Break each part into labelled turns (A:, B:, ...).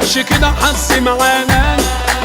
A: جابش كده حظ معانا،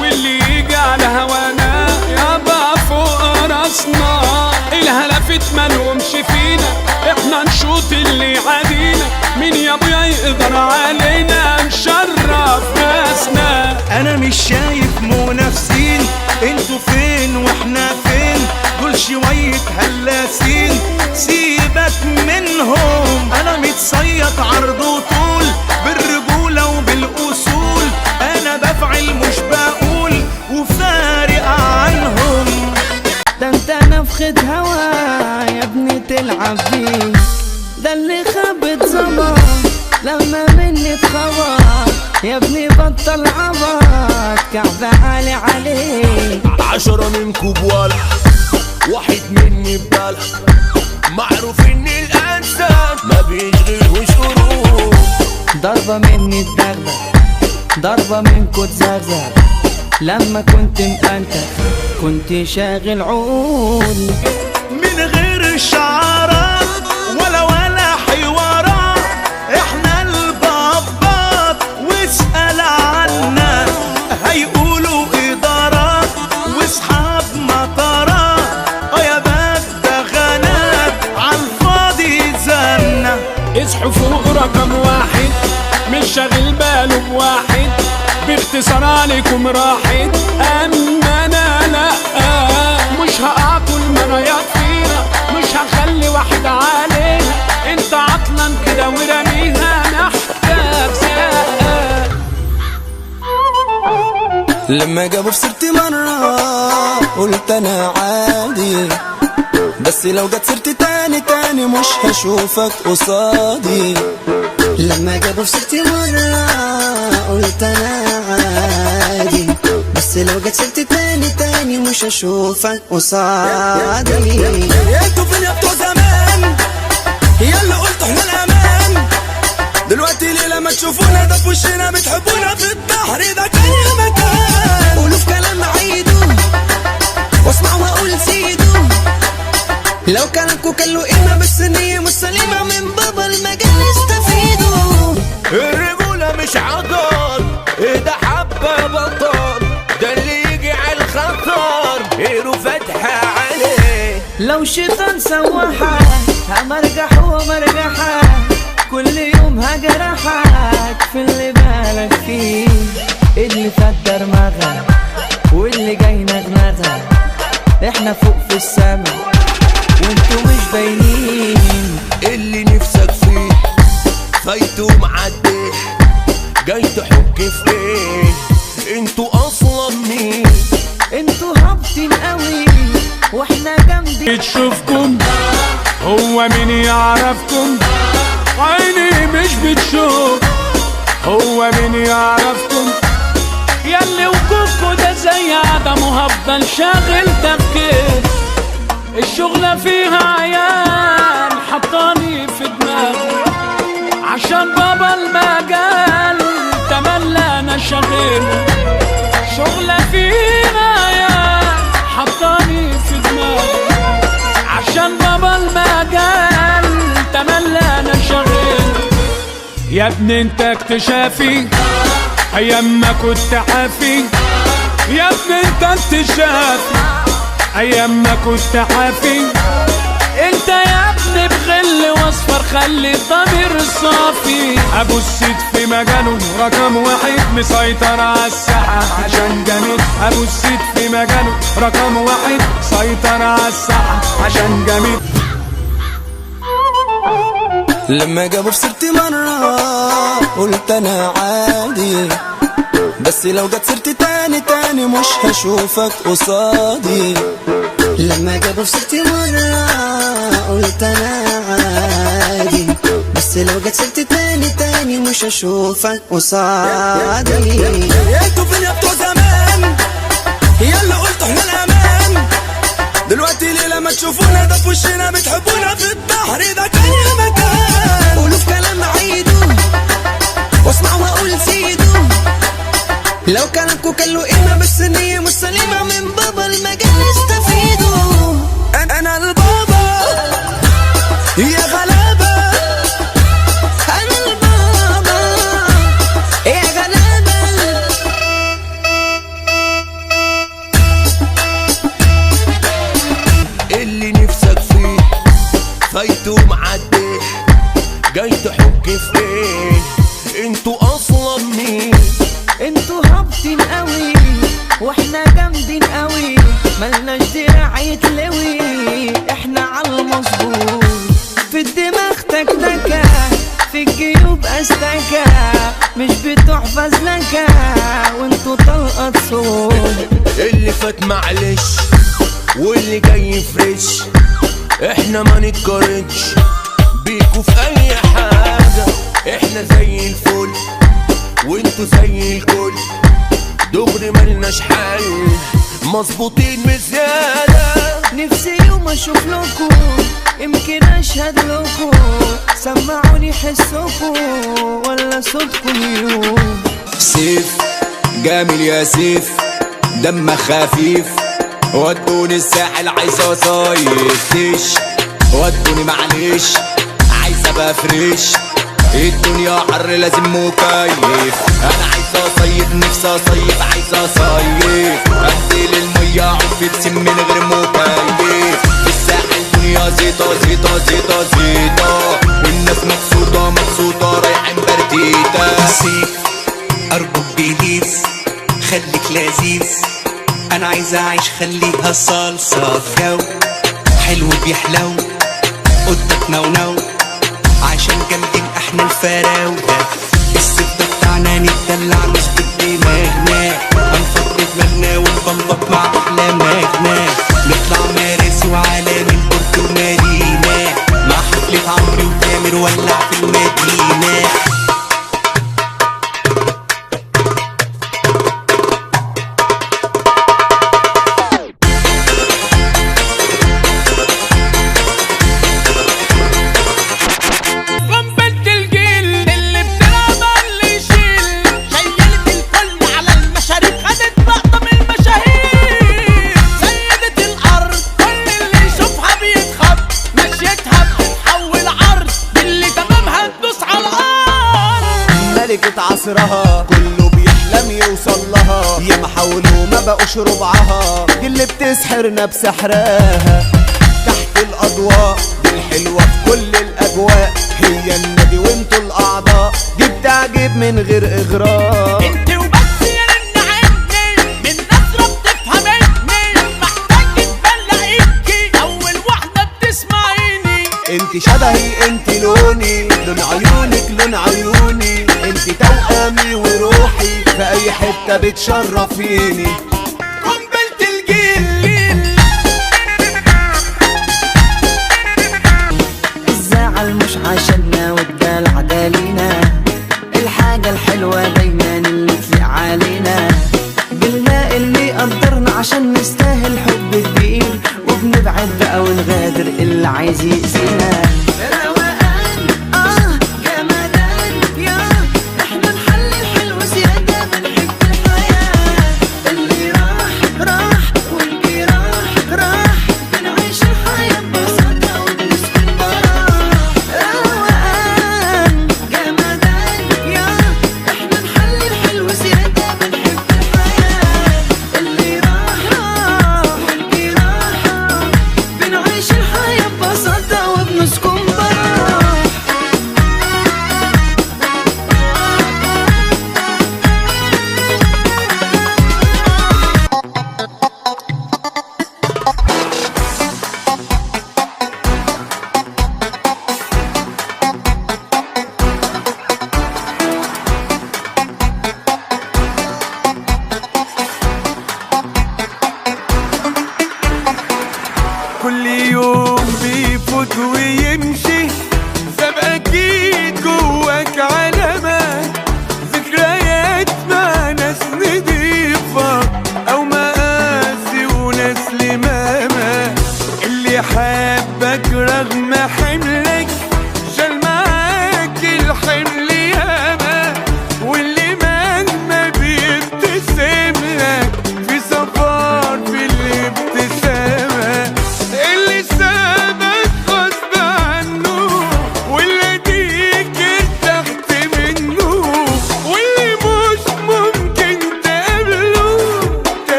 A: واللي يجي على هوانا يابا فوق راسنا. الهلفت مالهمش فينا، احنا نشوط اللي عادينا، مين يا ابويا يقدر علينا نشرف ناسنا.
B: انا مش شايف منافسين، انتوا فين واحنا فين؟ دول شوية هلاسين سيبك منهم. انا متصيط عرض وطول بالرجولة وبالاصول، انا بفعل مش بقول وفارق عنهم.
C: ده انت نفخة هوا يا ابني تلعب بيه، ده اللي خابت ظبط لما مني اتخبط. يا ابني بطل عبط كعب عالي عليك.
D: 10 منكم بولا، واحد مني ببلا، معروف ان الانسان ما بيشغلهوش قروب.
C: ضربة مني تدغدغ، ضربة منكو تزغزغ، لما كنت مقنتك كنت شاغل عود.
B: من غير شعارات ولا حوارات، احنا البابات واسأل عنا. هيقولوا إدارات واصحاب مطارات، يا بدغنات عالفاضي زنا.
A: اصحوا فوق رقم واحد، مش شاغل باله بواحد، باختصار عليكم راحت. اما انا لا، مش هقعكل مرايات فيها، مش هخلي واحد عليها. انت عطلان كده ورميها محتاج زقة.
E: لما جابوا في سيرتي مرة قلت انا عادي، بس لو جت سيرتي تاني مش هشوفك قصادي.
C: لما جابوا في سيرتي مرة قلت انا عادي، بس لو جت سيرتي تاني مش هشوفك قصادي.
E: انتوا فين يا بتوع زمان؟ يا اللي قلتوا احنا الامان، دلوقتي ليه لما تشوفونا ده في وشنا بتحبونا في البحر ده كان مكان.
C: قولوا في كلام عيدوا واسمعوا واقول سيدوا، لو كلامكوا كان له قيمة بس النية مش سليمة، من بابا المجال استفيدوا.
D: الرجولة مش عضل، ده حبة بطل، ده اللي يجي على الخطر ايده فاتحة عليه.
C: لو شيطان سوحك همرجح ومرجحك، كل يوم هجرحك في اللي بالك فيه. اللي فات درمغة واللي جاي نغنغة، احنا فوق في السما وانتوا مش باينين.
D: اللي نفسك فيه فايته معديه، جاي تحك في ايه؟ انتوا اصلا مين؟
C: انتوا هابطين قوي واحنا جامدين.
A: بتشوفكم هو مين يعرفكم، عيني مش بتشوف هو مين يعرفكم. ياللي وجودكوا ده زي عدم وهفضل شاغل تفكير. الشغلة فيها عيال حطاني في دماغي، عشان بابا المجال تملى انا شغل. شغلة فيها عيال حطاني في دماغي، عشان بابا المجال تملى انا شغل. يا ابني انت اكتشافي ايام ما كنت عافي، يا ابني انت اكتشافي ايام ما كنت عافي. انت يا ابني بغل واصفر خلي الضمير صافي. ابو السيد في مجاله رقم واحد مسيطر على الساحة عشان جميل. ابو السيد في مجاله رقم واحد سيطر على الساحة عشان جميل.
E: لما جابوا في سيرتي مرة قلت انا عادي، بس لو جت سيرتي تاني مش هشوفك قصادي.
C: لما جابوا في سيرتي مرة قلت انا عادي، بس لو جت سيرتي تاني مش هشوفك قصادي.
E: انتوا فين يا بتوع زمان؟ يا اللي قلتوا احنا الامان، دلوقتي ليه لما تشوفونا ده في وشنا بتحبونا في البحر ده كان مكان.
C: قولوا في كلام عيدوا واسمعوا واقول سيدوا، لو كلامكوا كان له قيمة بس النية مش سليمة، من بابا المجال استفيدوا.
E: انا البابا يا غلابة،
C: انا البابا يا غلابة، ثابتين قوي واحنا جامدين قوي، ملناش دراع يتلوي، احنا عالمظبوط. في الدماغ تكتكة، في الجيوب استكة، مش بتوع فزلكة وانتوا طلقة صوت.
D: اللي فات معلش واللي جاي فريش، احنا ما نتقارنش بيكوا في اي حاجة، احنا زي الفل وانتوا زي الكل، دغري ملناش حل، مظبوطين بزيادة.
C: نفسي يوم اشوف لكم، يمكن اشهد لكم، سمعوني حسكم ولا صوتكم يوم.
F: سيف جامل يا سيف، دمك خفيف، ودوني الساحل عايزة صيف تيش، ودوني معلش عايز ابقى فريش، الدنيا حر لازم مكيف، انا عايز اصيف نفسي اصيف عايز اصيف، انزل المية اعوم في بسين من غير مكيف، في الساحل دنيا زيطة زيطة زيطة زيطة، والناس مبسوطة مبسوطة رايحين برديتة.
E: سيف ارجوك بليز خليك لذيذ، انا عايز اعيش خليها صلصة في جو حلو بيحلو قدك نونو، عشان جامدين احنا الفراودة، الصيف ده بتاعنا نتدلع مش بدماغنا، هنفضي دماغنا ونبلط مع احلامنا، نطلع مارس وعلى من بورتو مارينا، مع حفلة عمرو وتامر ولع في المدينة.
B: عصرها كله بيحلم يوصل لها، يا ما حاولوا ما بقوش ربعها، دي اللي بتسحرنا بسحرها تحت الاضواء، دي الحلوه في كل الاجواء، هي النادي وانتوا الاعضاء، دي بتعجب من غير اغراء.
G: انت وبس يا رن عني من نظره بتفهميني، محتاج تبلعيكي اول واحده بتسمعيني،
B: انت شبهي انت لوني، لون عيونك لون عيوني، انت توأمي وروحي في اي حتة بتشرفيني.
G: قنبلة الجيل
C: الزعل مش عشاننا والدلع دالينا، الحاجة الحلوة دايما اللي تليق علينا، بالماء اللي يقدرنا عشان نستاهل حب الدين، وبنبعد بقى ونغادر اللي عايز يأذينا.
E: بنعيش الحياة ببساطة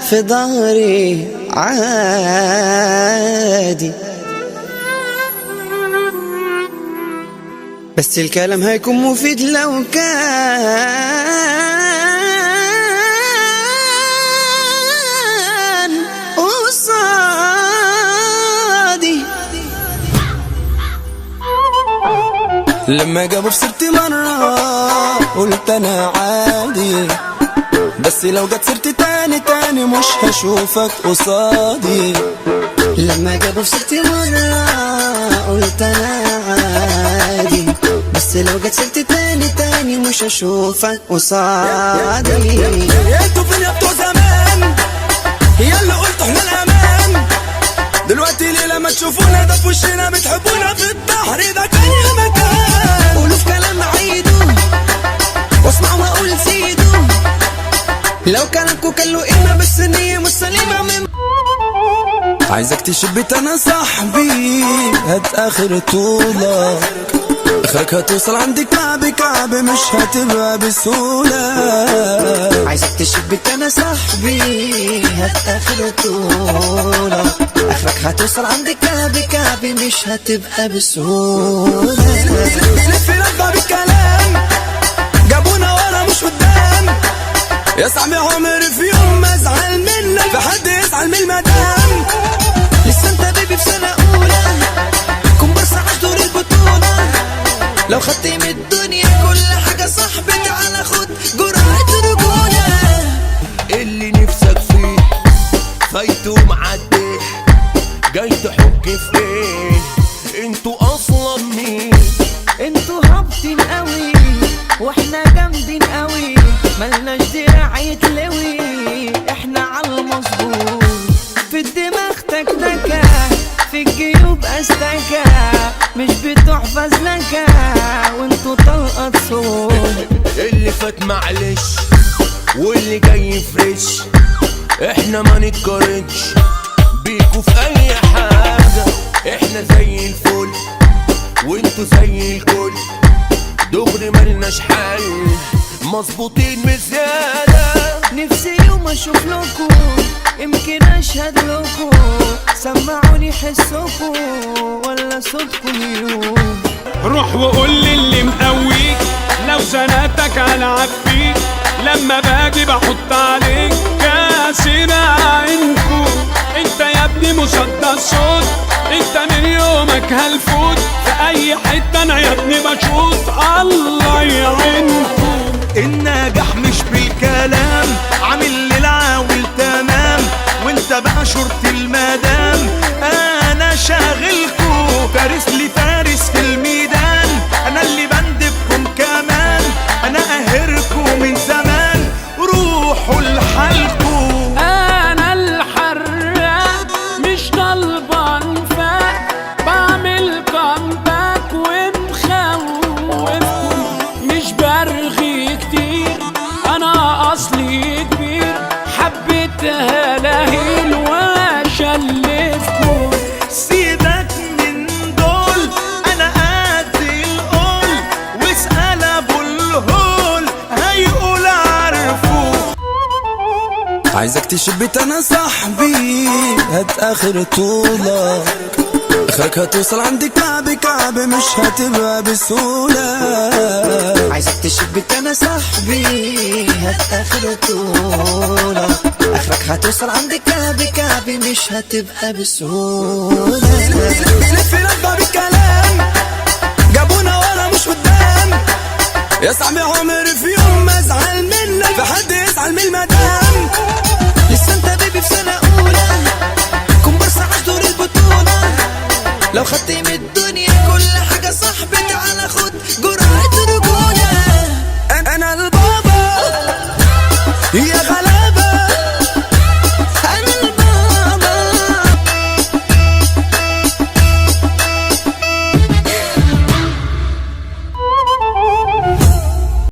C: في ظهري عادي، بس الكلام هيكون مفيد لو كان قصادي.
F: لما جابوا في سيرتي مرة قلت انا عادي، بس لو جت سيرتي تاني مش هشوفك قصادي.
C: لما جابوا في سيرتي مرة قلت انا عادي، بس لو جت سيرتي تاني مش هشوفك قصادي.
F: انتوا فين يا بتوع زمان، يا اللي قلتوا احنا الامان، دلوقتي ليه لما تشوفونا ده في وشنا بتحبونا في البحر ده كان يا مكان.
C: قولوا في كلام عيدوا واسمعوا ما اقول زيدوا، لو كلامكوا كان له قيمة بس النية مش سليمة من
F: عايزك تشبت انا صاحبي هات اخر طولك، اخرك هتوصل عندي كعب مش هتبقى بسهولة.
C: عايزك تشبك انا صاحبي هات اخر طولة، اخرك هتوصل عندي كعب مش هتبقى بسهولة.
F: بيلف لفة بالكلام جابونا ورا مش قدام، يا صاحبي عمري في يوم ما ازعل منك في حد يزعل من المدام.
C: لسه انت بيبي في سنة اولى كومبارس عاش دور البطولة، لو خدت من الدنيا كل حاجة صاحبي تعالى خد جرعة رجولة.
D: اللي نفسك فيه فايته معدي جاي تحك في ايه، انتوا اصلا مين؟
C: انتوا هابطين قوي واحنا جامدين قوي، ملناش دراع يتلوي، احنا على المظبوط، في الدماغ تكتكة، في الجيوب استكة، مش بتوع فزلكة وانتوا طلقة صوت.
D: اللي فات معلش واللي جاي فريش، احنا ما نتقارنش بيكوا في اي حاجة، احنا زي الفل وانتوا زي الكل، دغري ملناش حل مظبوطين بزيادة.
C: نفسي يوم اشوف لكم يمكن اشهد لكم، سمعوني حسكم ولا صوتكم يوم.
A: روح وقول للي مقويك لو زناتك العب فيك، لما باجي بحط عليك كاسر عينكو. انت يا ابني مصدى صوت، انت من يومك هالفوت، في اي حته انا يا ابني بشوط الله يعينكو.
H: النجاح مش بالكلام، عامل للعاول تمام، وانت بقى شرط المدام. انا شاغلكو فارس لي فارس في الميدان، انا اللي بندبكم كمان، انا قاهركو من زمان، روحوا لحالكو.
A: انا الحراق مش طالبان فاق، بعمل كامباك ومخوفكم، مش برغي كتير انا اصلي كبير، حبيت هلاهيل واشلفكم.
H: سيبك من دول انا قد القول، واسأل ابو الهول هيقول عارفه.
F: عايزك تشبت انا صاحبي هات اخر طولك، اخرك هتوصل عندي كعب مش هتبقى بسهولة.
C: عايزك تشبك انا صاحبي هات اخر طولة، اخرك هتوصل عندي كعب مش هتبقى بسهولة.
F: بيلف لفة بالكلام جابونا ورا مش قدام، يا صاحبي عمري في يوم ما ازعل منك في حد يزعل من المدام.
C: لسه انت بيبي في سنة اولى كومبارس عاش دور البطولة، لو خدت من الدنيا